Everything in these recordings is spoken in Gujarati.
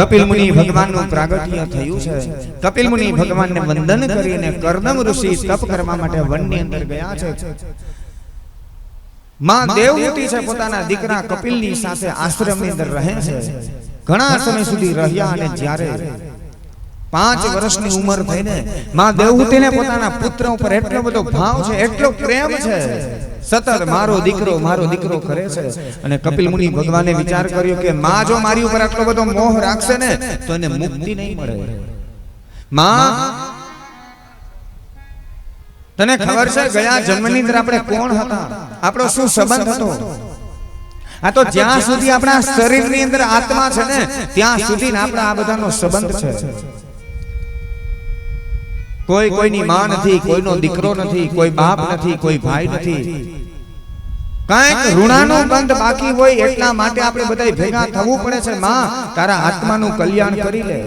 કપિલ મુનિ ભગવાનનું પ્રાગટ્ય થયું છે। કપિલ મુનિ ભગવાનને વંદન કરીને કર્દમ ઋષિ તપ કરવા માટે વનની અંદર ગયા છે। માં દેવહૂતિ છે પોતાના દીકરા કપિલની સાથે આશ્રમની અંદર રહે છે। ઘણા સમય સુધી રહ્યા અને જ્યારે 5 વર્ષની ઉંમર થઈને માં દેવહૂતિને પોતાના પુત્ર ઉપર એટલો બધો ભાવ છે, એટલો પ્રેમ છે, સતત મારો દીકરો કરે છે। અને કપિલ મુનિ ભગવાને વિચાર કર્યો કે માં જો મારી ઉપર આટલો બધો મોહ રાખશે ને તો એને મુક્તિ નહીં મળે। માં તને ખબર છે ગયા જન્મની અંદર આપણે કોણ હતા, આપણો શું સંબંધ હતો? આ તો જ્યાં સુધી આપણા શરીરની અંદર આત્મા છે ને ત્યાં સુધી આપણા આ બધાનો સંબંધ છે। કોઈ કોઈની માં નથી, કોઈનો દીકરો નથી, કોઈ બાપ નથી, કોઈ ભાઈ નથી, કાંઈક ઋણાનો બંધ બાકી હોય એટલા માટે આપણે બધા ભેગા થવું પડે છે। માં તારા આત્માનું કલ્યાણ કરી લે।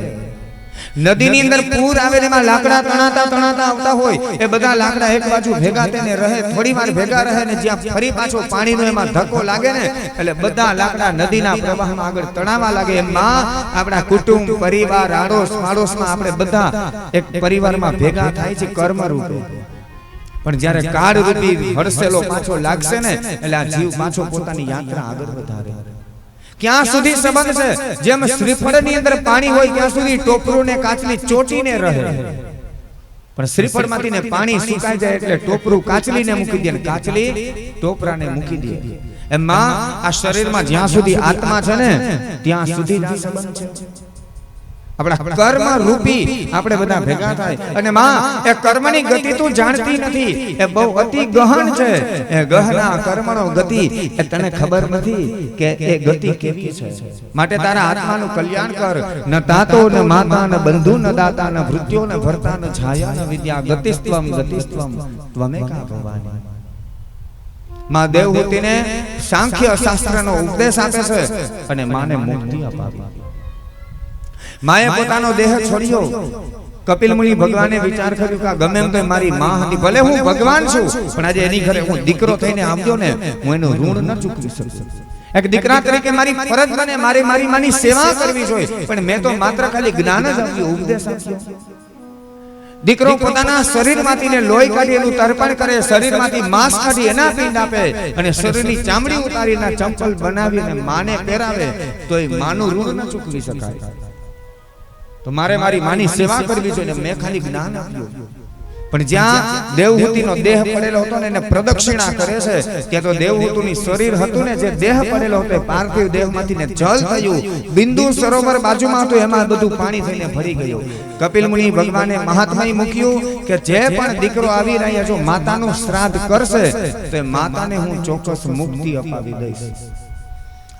નદીની અંદર પૂર આવે ને એમાં લાકડા તણાતા આવતા હોય, એ બધા લાકડા એક બાજુ ભેગા થઈને રહે, થોડી વાર ભેગા રહે ને જ્યાં ફરી પાછો પાણીનો એમાં ધક્કો લાગે ને એટલે બધા લાકડા નદીના પ્રવાહમાં આગળ તણાવા લાગે। એમાં આપણા કુટુંબ, પરિવાર, આડોશ પાડોશમાં આપણે બધા એક પરિવારમાં ભેગા થાય છે કર્મ રૂપે। પણ જ્યારે કાળ રૂપી હડસેલો પાછો લાગશે ને એટલે આ જીવ પાછો પોતાની યાત્રા આગળ વધારે। ક્યાં સુધી સંબંધ છે? જેમ શ્રીફળની અંદર પાણી હોય ત્યાં સુધી ટોપરું ને કાચલી ચોટીને રહે, પણ શ્રીફળમાંથી ને પાણી સુકાઈ જાય એટલે ટોપરું કાચલીને મૂકી દે, કાચલી ટોપરાને મૂકી દે। એમાં આ શરીરમાં જ્યાં સુધી આત્મા છે ને ત્યાં સુધી જ સંબંધ છે। આપણા કર્મ રૂપી આપણે બધા ભેગા થાય અને માં એ કર્મની ગતિ તું જાણતી નથી, એ બહુ અતિ ગહન છે। એ ગહના કર્મનો ગતિ એ તને ખબર નથી કે એ ગતિ કેવી છે। માટે તારા આત્માનું કલ્યાણ કર। ન તાતો ન માતા ન બંધુ ન દાતા ન ભૃત્યો ન ભર્તા ન છાયા ન વિદ્યા ગતિસ્ત્વમ ત્વમેકા ભવાની। માં દેવહૂતિને સાંખ્ય શાસ્ત્રનો ઉપદેશ આપે છે અને માને મુક્તિ અપાવી। માએ પોતાનો દેહ છોડ્યો। કપિલ મુનિ ભગવાને વિચાર કર્યો કે ગમે એમ તો મારી માં હતી, ભલે હું ભગવાન છું પણ આજે એની ઘરે હું દીકરો થઈને આવ્યો ને હું એનું ઋણ ન ચૂકવી શકું। એક દીકરા તરીકે મારી ફરજ બને, મારી માની સેવા કરવી જોઈએ, પણ મેં તો માત્ર ખાલી જ્ઞાન જ આપ્યું, ઉપદેશ આપ્યો। દીકરો પોતાના શરીરમાંથી ને લોહી કાઢી એનું તર્પણ કરે, શરીરમાંથી માંસ કાઢી એના પિંડ આપે અને શરીરની ચામડી ઉતારીને ચંપલ બનાવીને માને પહેરાવે તો એ માનું ઋણ ન ચૂકવી શકાય। તો મારે મારી માની સેવા કરવી જોઈએ, મેં ખાલી જ્ઞાન આપ્યું। પણ જ્યાં દેવહૂતિનો દેહ પડેલો હતો ને એને પ્રદક્ષિણા કરે છે, ત્યાં તો દેવહૂતિનું શરીર હતું ને જે દેહ પડેલો હતો પાર્થિવ દેહમાંથી ને જલ થયું, બિંદુ સરોવર બાજુમાં હતું એમાં બધું પાણી થઈને ભરી ગયું। કપિલ મુનિ ભગવાને મહાત્માએ મૂક્યું કે જે પણ દીકરો આવી રહ્યા જો માતાનું શ્રાદ્ધ કરશે તો એ માતાને હું ચોક્કસ મુક્તિ અપાવી દઈશ।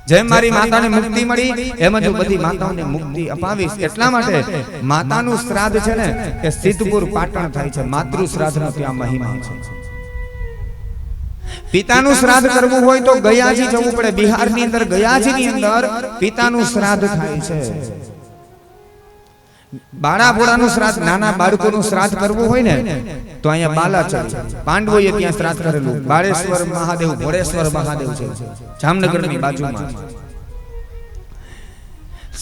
જેમ મારી માતાને મુક્તિ મળી એમ જ બધી માતાઓને મુક્તિ અપાવીશ। એટલા માટે માતાનું શ્રાદ્ધ છે ને એ સિદ્ધપુર પાટણ થાય છે, માતૃ શ્રાદ્ધનો ત્યાં મહિમા છે। પિતાનું શ્રાદ્ધ કરવું હોય તો ગયાજી જવું પડે। બિહારની અંદર ગયાજીની અંદર પિતાનું શ્રાદ્ધ થાય છે। બાળાભોળાનું શ્રાદ્ધ, નાના બાળકોનું શ્રાદ્ધ કરવું હોય ને તો અહીંયા બાલાચરી પાંડવોએ ત્યાં શ્રાદ્ધ કરેલું। બાળેશ્વર મહાદેવ, ભોળેશ્વર મહાદેવ છે જામનગરની બાજુમાં।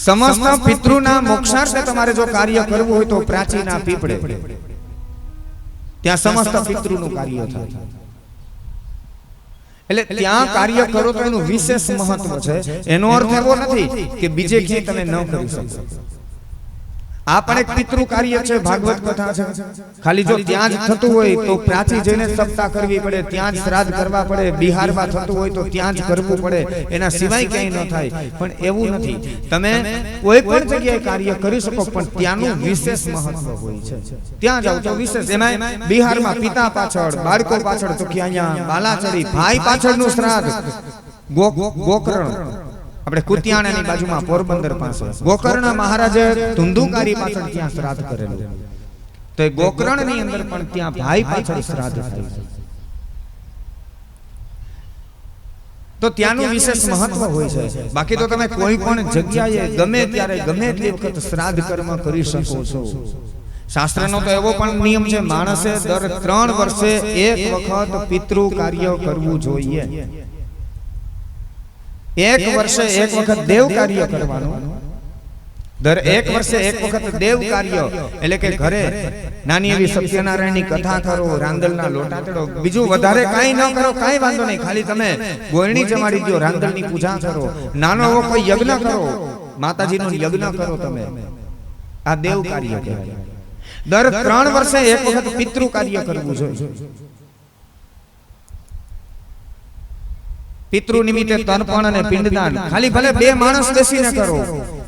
સમસ્ત પિતૃના મોક્ષાર્થે તમારે જો કાર્ય કરવું હોય તો પ્રાચીના પીપળે ત્યાં સમસ્ત પિતૃનું કાર્ય થાય। એટલે ત્યાં કાર્ય કરો તો એનું વિશેષ મહત્વ છે। એનો અર્થ એવો નથી કે બીજે ક્યાંય તમે ન કરી શકો। આ પણ એક પિતૃ કાર્ય છે, ભાગવત કથા છે। ખાલી જો ત્યાં જ થતું હોય તો પ્રાચી જઈને સપ્તાહ કરવી પડે, ત્યાં જ શ્રાદ્ધ કરવા પડે। બિહારમાં થતું હોય તો ત્યાં જ કરવું પડે, એના સિવાય ક્યાંય ન થાય। પણ એવું નથી, તમે કોઈ પણ જગ્યાએ કાર્ય કરી શકો પણ ત્યાંનું વિશેષ મહત્વ હોય છે। ત્યાં જાવ તો વિશેષ। એમાં બિહારમાં પિતા પાછળ, બાળકો પાછળ, તો અહીંયા બાલાચરી ભાઈ પાછળનું શ્રાદ્ધ, ગોકર્ણ આપણે કુતિયાણાની બાજુમાં પોરબંદર પાસે ગોકર્ણ મહારાજે ધુંધુકારી પાછળ ત્યાં શ્રાદ્ધ કરેલું, તો એ ગોકર્ણની અંદર પણ ત્યાં ભાઈ પાછળ શ્રાદ્ધ થાય છે। તો ત્યાંનું વિશેષ મહત્વ હોય છે। બાકી તો તમે કોઈ પણ જગ્યાએ ગમે ત્યારે ગમે એટલી વખત શ્રાદ્ધ કર્મ કરી શકો છો। શાસ્ત્રનો તો એવો પણ નિયમ છે, માણસે દર 3 વર્ષે એક વખત પિતૃ કાર્ય કરવું જોઈએ। એક વર્ષે એક વખત દેવ કાર્ય કરવાનું, દર 1 વર્ષે એક વખત દેવ કાર્ય એટલે કે ઘરે નાની એવી સત્યનારાયણની કથા કરો, રાંદલના લોટા ચડો, બીજું વધારે કાંઈ ન કરો, કાંઈ વાંધો નહીં, ખાલી તમે ગોળણી જમાડી દો, રાંદલની પૂજા કરો, નાનો એવો કોઈ યજ્ઞ કરો, માતાજીનો યજ્ઞ કરો, તમે આ દેવ કાર્ય કહેવાય. દર 3 વર્ષે એક વખત પિતૃ કાર્ય કરવું જોઈએ. પિતૃ નિમિત્તે તર્પણ અને પિંડદાન ખાલી ભલે 2 માણસ બેસીને કરો,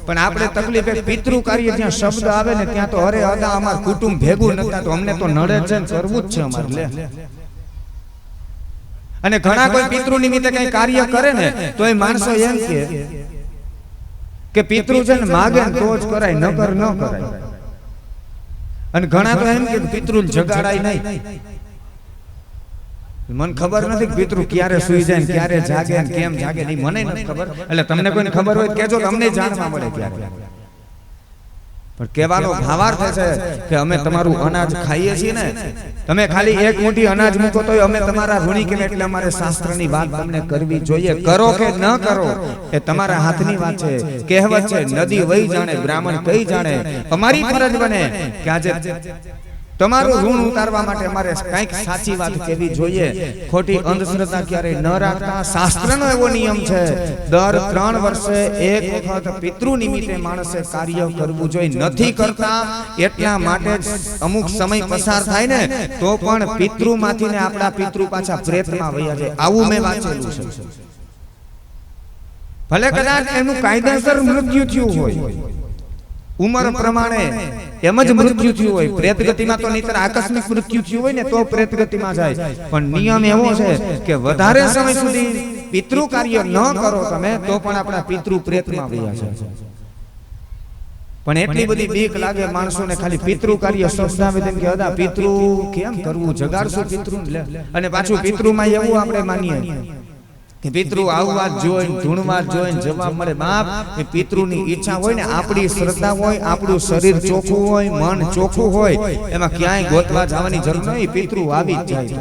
પણ આપણે તકલીફ એક પિતૃ કાર્ય જ્યાં શબ્દ આવે ને ત્યાં તો અરે અદા અમાર કુટુંબ ભેગું નતા, તો અમને તો નડે છે ને કરવું જ છે અમારે લે. અને ઘણા કોઈ પિતૃ નિમિત્તે કઈ કાર્ય કરે ને તો એ માણસો એમ કે પિતૃ છે ને માગે ને તો જ કરાય, નકર ન કરાય. અને ઘણા તો એમ કે પિતૃ જગાડાય નહીં. મને ખબર નથી કે પિતૃ ક્યારે સુઈ જાય ને ક્યારે જાગે ને કેમ જાગે, નહીં મને નથી ખબર. એટલે તમને કોઈને ખબર હોય કેજો, તમને જાણવા મળે ક્યારે. પણ કહેવાનો ભાવાર્થ છે કે અમે તમારું અનાજ ખાઈએ છીએ ને, તમે ખાલી 1 મુઠ્ઠી અનાજ મૂકો તો અમે તમારા ઋણી કે, એટલે અમારે શાસ્ત્રની વાત તમને કરવી જોઈએ. કરો કે ન કરો એ તમારા હાથની વાત છે. કહેવત છે નદી વહી જાણે, બ્રાહ્મણ કઈ જાણે. અમારી ફરજ બને કે આજે તમારું ઋણ ઉતારવા માટે અમારે કંઈક સાચી વાત કહેવી જોઈએ. ખોટી અંધશ્રદ્ધા ક્યારેય ન રાખતા. શાસ્ત્રનો એવો નિયમ છે દર 3 વર્ષે એક વખત પિતૃ નિમિત્તે માણસે કાર્ય કરવું જોઈએ. નથી કરતા એટલા માટે જ અમુક સમય પસાર થાય ને તો પણ પિતૃમાંથી ને આપણા પિતૃ પાછા પ્રેતમાં વયા જાય. આવું મેં વાંચેલું છે. ભલે કદાચ એનું કાયદેસર મૃત્યુ થયું હોય, ઉંમર પ્રમાણે એમ જ મૃત્યુ થયું હોય, પ્રેત ગતિમાં તો નહીતર આકસ્મિક મૃત્યુ થયું હોય ને તો પ્રેત ગતિમાં જાય. પણ નિયમ એવો છે કે વધારે સમય સુધી પિતૃ કાર્ય ન કરો તમે તો પણ આપણા પિતૃ પ્રેતમાં વયા છે. પણ એટલી બધી બીક લાગે માણસોને ખાલી પિતૃ કાર્ય શબ્દાવેદન કે અદા પિતૃ કેમ કરવું, જગાડશું પિતૃ. અને પાછું પિતૃમાં એવું આપણે માનીએ કે પિતૃ આવવા જોઈને ધૂણવા જોઈને જવાબ મળે. બાપ એ પિતૃની ઈચ્છા હોય ને, આપણી શ્રદ્ધા હોય, આપણું શરીર ચોખ્ખું હોય, મન ચોખ્ખું હોય, એમાં ક્યાંય ગોતવા જવાની જરૂર નહીં, પિતૃ આવી જ જાય.